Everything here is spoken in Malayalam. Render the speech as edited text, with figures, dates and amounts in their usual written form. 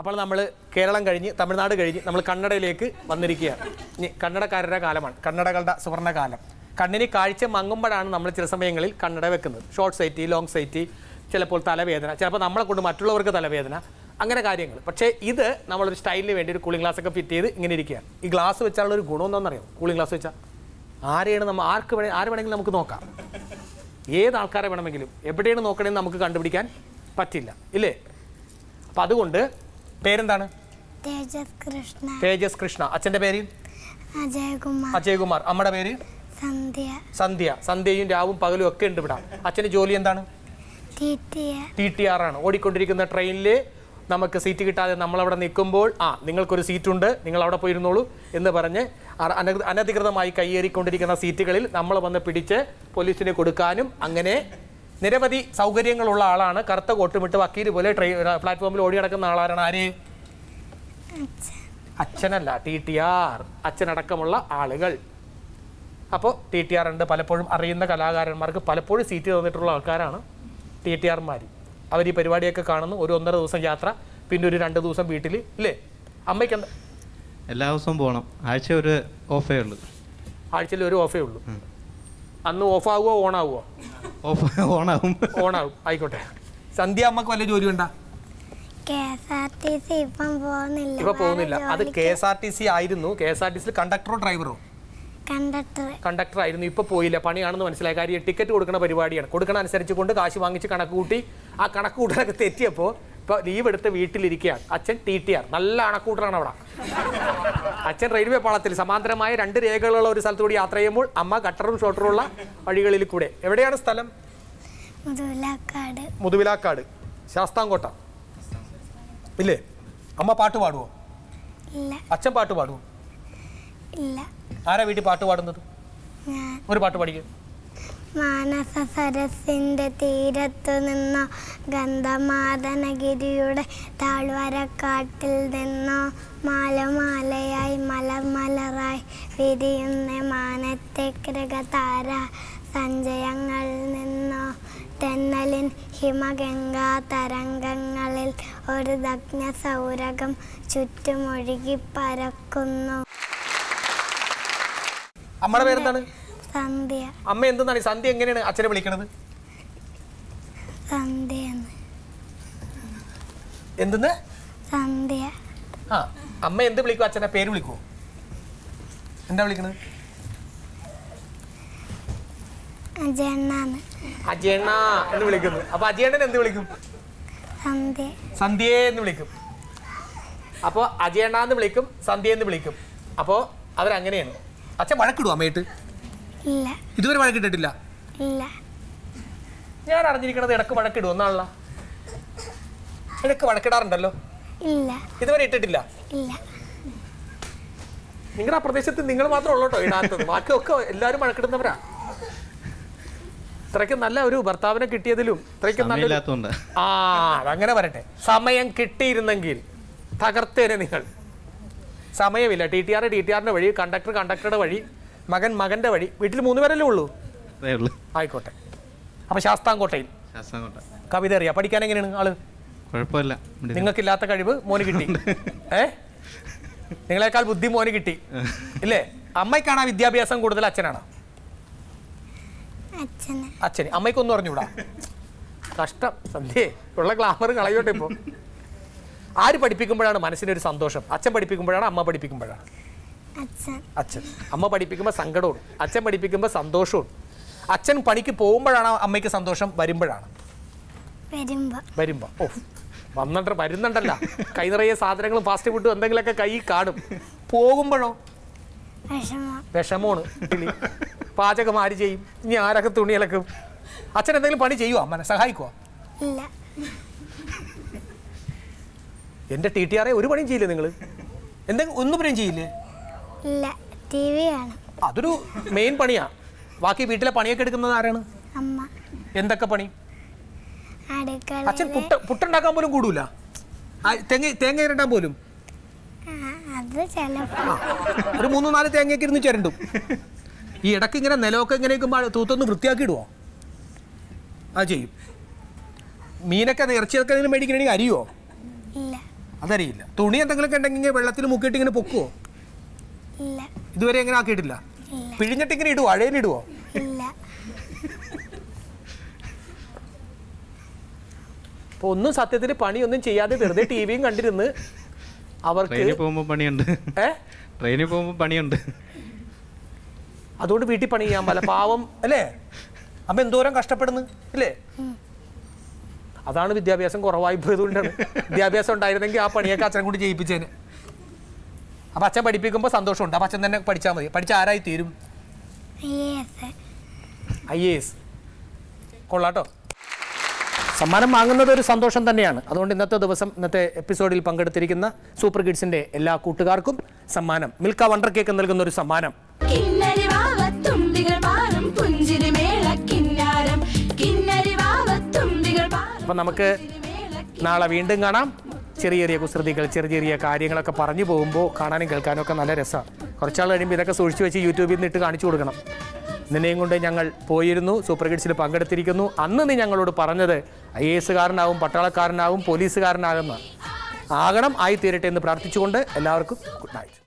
അപ്പോൾ നമ്മൾ കേരളം കഴിഞ്ഞ് തമിഴ്നാട് കഴിഞ്ഞ് നമ്മൾ കന്നഡയിലേക്ക് വന്നിരിക്കുകയാണ്. ഇനി കന്നഡക്കാരുടെ കാലമാണ്, കന്നഡകളുടെ സുവർണ്ണകാലം. കണ്ണിന് കാഴ്ച മങ്ങുമ്പോഴാണ് നമ്മൾ ചില സമയങ്ങളിൽ കന്നഡ വെക്കുന്നത്. ഷോർട്ട് സൈറ്റ്, ലോങ് സൈറ്റ്, ചിലപ്പോൾ തലവേദന, ചിലപ്പോൾ നമ്മളെ കൊണ്ട് മറ്റുള്ളവർക്ക് തലവേദന, അങ്ങനെ കാര്യങ്ങൾ. പക്ഷേ ഇത് നമ്മളൊരു സ്റ്റൈലിന് വേണ്ടി ഒരു കൂളിംഗ് ഗ്ലാസ് ഒക്കെ ഫിറ്റ് ചെയ്ത് ഇങ്ങനെ ഇരിക്കുകയാണ്. ഈ ഗ്ലാസ് വെച്ചാലുള്ള ഒരു ഗുണം എന്താണെന്നറിയാം? കൂളിംഗ് ഗ്ലാസ് വെച്ചാൽ ആര് വേണമെങ്കിലും നമുക്ക് നോക്കാം. ഏത് ആൾക്കാരെ വേണമെങ്കിലും എവിടെയാണ് നോക്കണമെന്ന് നമുക്ക് കണ്ടുപിടിക്കാൻ പറ്റില്ല, ഇല്ലേ? അപ്പം അതുകൊണ്ട് പേരെന്താണ്? തേജസ് കൃഷ്ണ. അച്ഛൻ്റെ പേര് അജയകുമാർ. അമ്മയുടെ പേര് സന്ധ്യ. സന്ധ്യയും രാവും പകലും ഒക്കെ ഉണ്ട് ഇവിടെ. അച്ഛൻ്റെ ജോലി എന്താണ്? TTR ആണ്. ഓടിക്കൊണ്ടിരിക്കുന്ന ട്രെയിനിൽ നമുക്ക് സീറ്റ് കിട്ടാതെ നമ്മളവിടെ നിൽക്കുമ്പോൾ നിങ്ങൾക്കൊരു സീറ്റുണ്ട്, നിങ്ങൾ അവിടെ പോയിരുന്നോളൂ എന്ന് പറഞ്ഞ് അനധികൃതമായി കയ്യേറിക്കൊണ്ടിരിക്കുന്ന സീറ്റുകളിൽ നമ്മൾ വന്ന് പിടിച്ച് പോലീസിന് കൊടുക്കാനും അങ്ങനെ നിരവധി സൗകര്യങ്ങളുള്ള ആളാണ്. കറുത്ത കോട്ടുമിട്ട് വക്കീൽ പോലെ പ്ലാറ്റ്ഫോമിൽ ഓടി നടക്കുന്ന ആളാണ്. ആര്? അച്ഛനല്ല, TTR. അച്ഛനടക്കമുള്ള ആളുകൾ. അപ്പോൾ TTR ഉണ്ട്. പലപ്പോഴും അറിയുന്ന കലാകാരന്മാർക്ക് പലപ്പോഴും സീറ്റ് തന്നിട്ടുള്ള ആൾക്കാരാണ് TTRമാർ. അവർ ഈ പരിപാടിയൊക്കെ കാണുന്നു. ഒരു 1.5 ദിവസം യാത്ര, പിന്നെ ഒരു 2 ദിവസം വീട്ടിൽ, ഇല്ലേ? അമ്മയ്ക്ക് എന്താ? എല്ലാ ദിവസവും പോകണം. ആഴ്ച ഒരു ഓഫേ ഉള്ളൂ. ആഴ്ചയിൽ ഒരു ഓഫേ ഉള്ളൂ. അന്ന് ഓഫാകുമോ ഓണാകുമോ? ഓണാവും. ആയിക്കോട്ടെ. സന്ധ്യ അമ്മക്ക് വല്ല ജോലി ഉണ്ടാ? ഇപ്പൊ പോകുന്നില്ല. അത് KSRTC ആയിരുന്നു. KSRTC കണ്ടക്ടറോ ഡ്രൈവറോ? കണ്ടക്ടർ ആയിരുന്നു. ഇപ്പൊ പോയില്ല, പണിയാണെന്ന് മനസ്സിലായ കാര്യം. ടിക്കറ്റ് കൊടുക്കുന്ന പരിപാടിയാണ്. കൊടുക്കണ അനുസരിച്ച് കൊണ്ട് കാശ് വാങ്ങിച്ച് കണക്ക് കൂട്ടി ആ കണക്ക് കൂട്ടാനൊക്കെ തെറ്റിയപ്പോൾ ഇപ്പോൾ ലീവ് എടുത്ത് വീട്ടിലിരിക്കുകയാണ്. അച്ഛൻ TTR. നല്ല കണക്കൂട്ടറാണ് അവിടെ. അച്ഛൻ റെയിൽവേ പാളത്തിൽ സമാന്തരമായ 2 രേഖകളുള്ള ഒരു സ്ഥലത്തുകൂടി യാത്ര ചെയ്യുമ്പോൾ അമ്മ കട്ടറും ഷോട്ടറും ഉള്ള വഴികളിൽ കൂടെ. എവിടെയാണ് സ്ഥലം? മുതുവിലാക്കാട്, ശാസ്താംകോട്ട, ഇല്ലേ? അമ്മ പാട്ട് പാടുവോ? അച്ഛൻ പാട്ട് പാടുവോ? ആരാ വീട്ടിൽ പാട്ട് പാടുന്നത്? ഒരു പാട്ട് പാടിക്കും. മാനസ സരസിന്റെ തീരത്തു നിന്നോ, ഗന്ധമാദനഗിരിയുടെ താഴ്വരക്കാട്ടിൽ നിന്നോ, മാലമാലയായി മലമലറായി വിരിയുന്ന മാനത്തെ കൃഗതാര സഞ്ചയങ്ങൾ നിന്നോ, തെന്നലിൻ ഹിമഗംഗാ തരംഗങ്ങളിൽ ഒരു ദഗ്ന സൗരകം ചുറ്റുമൊഴുകി പരക്കുന്നു. അമ്മയുടെ പേരെന്താണ്? സന്ധ്യ. അമ്മ എന്താണ് സന്ധ്യ? എങ്ങനെയാണ് അച്ഛനെ വിളിക്കണത്? എന്തെന്ന്? സന്ധ്യ. അമ്മ എന്ത് വിളിക്കും? അച്ഛനെ പേര് വിളിക്കുവോ? എന്താ വിളിക്കണത്? അജയണ്ണ എന്ന് വിളിക്കുന്നു. അപ്പൊ അജയണ്ണൻ എന്ത് വിളിക്കും? സന്ധ്യേ എന്ന് വിളിക്കും. അപ്പൊ അജയണ്ണ എന്ന് വിളിക്കും, സന്ധ്യ എന്ന് വിളിക്കും. അപ്പോ അവരങ്ങനെയാണ്. അച്ഛൻ വഴക്കിടുവോ അമ്മയിട്ട്? ഇതുവരെ വഴക്കിട്ടിട്ടില്ല. ഞാൻ അറിഞ്ഞിരിക്കണത് ഇടക്ക് വഴക്കിടുവോ എന്നാണല്ല. ഇടക്ക് വഴക്കിടാറുണ്ടല്ലോ. ഇതുവരെ ഇട്ടിട്ടില്ല. നിങ്ങളുടെ ആ പ്രദേശത്ത് നിങ്ങൾ മാത്രം ഉള്ളോട്ടോ ഇടാത്തത്. ബാക്കിയൊക്കെ എല്ലാവരും വഴക്കിടുന്നവരാ. ഇത്രയ്ക്ക് നല്ല ഒരു ഭർത്താവിനെ കിട്ടിയതിലും ഇത്രയ്ക്കും നല്ല അതങ്ങനെ വരട്ടെ. സമയം കിട്ടിയിരുന്നെങ്കിൽ തകർത്തേനെ നിങ്ങൾ. സമയമില്ല. TTRന്റെ വഴി, കണ്ടക്ടറുടെ വഴി, മകന്റെ വഴി. വീട്ടിൽ 3 പേരല്ലേ ഉള്ളൂ? ആയിക്കോട്ടെ. അപ്പൊ ശാസ്താംകോട്ടയിൽ കവിത അറിയാം. പഠിക്കാൻ എങ്ങനെയാണ് ആള്? കുഴപ്പമില്ല. നിങ്ങൾക്കില്ലാത്ത കഴിവ് മോന് കിട്ടി. നിങ്ങളെക്കാൾ ബുദ്ധി മോന് കിട്ടി, ഇല്ലേ? അമ്മയ്ക്കാണ് ആ വിദ്യാഭ്യാസം കൂടുതൽ, അച്ഛനാണ്? അച്ഛന്. അമ്മയ്ക്കൊന്നും അറിഞ്ഞൂടാ. കഷ്ടം. സന്ധ്യേ ഉള്ള ഗ്ലാമർ കളയോട്ടെ. ഇപ്പൊ ആര് പഠിപ്പിക്കുമ്പോഴാണ് മനസ്സിനൊരു സന്തോഷം? അച്ഛൻ പഠിപ്പിക്കുമ്പോഴാണ്? അമ്മ പഠിപ്പിക്കുമ്പോഴാണ്? അച്ഛൻ. അമ്മ പഠിപ്പിക്കുമ്പോൾ സങ്കടവും, അച്ഛൻ പഠിപ്പിക്കുമ്പോൾ സന്തോഷവും. അച്ഛൻ പണിക്ക് പോകുമ്പോഴാണ് അമ്മയ്ക്ക് സന്തോഷം? വരുമ്പോഴാണ്? ഓ വരുന്നുണ്ടല്ല. കൈ നിറയെ സാധനങ്ങളും ഫാസ്റ്റ് ഫുഡും എന്തെങ്കിലുമൊക്കെ കൈ കാണും. പോകുമ്പോഴോ? വിഷമമാണ്. പാചകം ആര് ചെയ്യും? ഇനി ആരൊക്കെ തുണിയിലക്കും? അച്ഛൻ എന്തെങ്കിലും പണി ചെയ്യുവോ? അമ്മനെ സഹായിക്കുവോ? എന്റെ TTR ഒരു പണിയും ചെയ്യില്ലേ നിങ്ങൾ? എന്തെങ്കിലും ഒന്നും പണിയും ചെയ്യില്ലേ? അതൊരു മെയിൻ പണിയാ. ബാക്കി വീട്ടിലെ പണിയൊക്കെ എടുക്കുന്നത് ആരാണ്? എന്തൊക്കെ പണി? അച്ഛൻ പുട്ടുണ്ടാക്കാൻ പോലും കൂടൂല. തേങ്ങ ഇരണ്ടാൻ പോലും ഒരു 3-4 തേങ്ങയൊക്കെ ഇരുന്ന് ചിരണ്ടും. ഈ ഇടയ്ക്ക് ഇങ്ങനെ നിലമൊക്കെ ഇങ്ങനെ തൂത്തൊന്ന് വൃത്തിയാക്കി ഇടുവോ? അത് ചെയ്യും. മീനൊക്കെ ഇറച്ചിയൊക്കെ മേടിക്കണമെങ്കിൽ അരിയോ? അതറിയില്ല. തുണി എന്തെങ്കിലുമൊക്കെ ഉണ്ടെങ്കിൽ വെള്ളത്തിൽ മുക്കിയിട്ട് ഇങ്ങനെ പൊക്കുവോ? ഇല്ല. ഇതുവരെ എങ്ങനെ ആക്കിയിട്ടില്ല? പിഴിഞ്ഞിട്ട് ഇങ്ങനെ ഇടുവോ? അഴയിലിടുവോ? ഇല്ല. അപ്പോൾ ഒന്നും സത്യത്തിൽ പണിയൊന്നും ചെയ്യാതെ വെറുതെ ടി വിയും കണ്ടിരുന്ന് അവർക്ക് ട്രെയിനിൽ പോകുമ്പോൾ പണിയുണ്ട്. ട്രെയിനിൽ പോകുമ്പോൾ പണിയുണ്ട്. അതുകൊണ്ട് വീട്ടിൽ പണി ചെയ്യാൻ പല പാവം അല്ലേ? അപ്പം എന്തോരം കഷ്ടപ്പെടുന്നു അല്ലേ? അതാണ് വിദ്യാഭ്യാസം കുറവായി പോയതുകൊണ്ടാണ്. വിദ്യാഭ്യാസം ഉണ്ടായിരുന്നെങ്കിൽ ആ പണിയൊക്കെ അച്ഛനെ കൊണ്ട് ചെയ്യിപ്പിച്ചേന്. അപ്പം അച്ഛൻ പഠിപ്പിക്കുമ്പോൾ സന്തോഷമുണ്ട്. അപ്പം അച്ഛൻ തന്നെ പഠിച്ചാൽ മതി. പഠിച്ചാൽ ആരായി തീരും? IAS. കൊള്ളാട്ടോ. സമ്മാനം വാങ്ങുന്നത് ഒരു സന്തോഷം തന്നെയാണ്. അതുകൊണ്ട് ഇന്നത്തെ ദിവസം ഇന്നത്തെ എപ്പിസോഡിൽ പങ്കെടുത്തിരിക്കുന്ന സൂപ്പർ കിഡ്സിന്റെ എല്ലാ കൂട്ടുകാർക്കും സമ്മാനം മിൽക്ക വണ്ടർ കേക്ക് നൽകുന്ന ഒരു സമ്മാനം. അപ്പം നമുക്ക് നാളെ വീണ്ടും കാണാം. ചെറിയ ചെറിയ കുസൃതികൾ, ചെറിയ ചെറിയ കാര്യങ്ങളൊക്കെ പറഞ്ഞു പോകുമ്പോൾ കാണാനും കേൾക്കാനും ഒക്കെ നല്ല രസമാണ്. കുറച്ചാൾ കഴിയുമ്പോൾ ഇതൊക്കെ സൂക്ഷിച്ച് വെച്ച് യൂട്യൂബിൽ നിന്ന് ഇട്ട് കാണിച്ചു കൊടുക്കണം. നിന്നെയും കൊണ്ട് ഞങ്ങൾ പോയിരുന്നു, സൂപ്പർ കിഡ്സിൽ പങ്കെടുത്തിരിക്കുന്നു. അന്ന് നീ ഞങ്ങളോട് പറഞ്ഞത് IAS കാരനാവും, പട്ടാളക്കാരനാവും, പോലീസുകാരനാകുന്ന ആകണം, ആയിത്തീരട്ടെ എന്ന് പ്രാർത്ഥിച്ചുകൊണ്ട് എല്ലാവർക്കും ഗുഡ് നൈറ്റ്.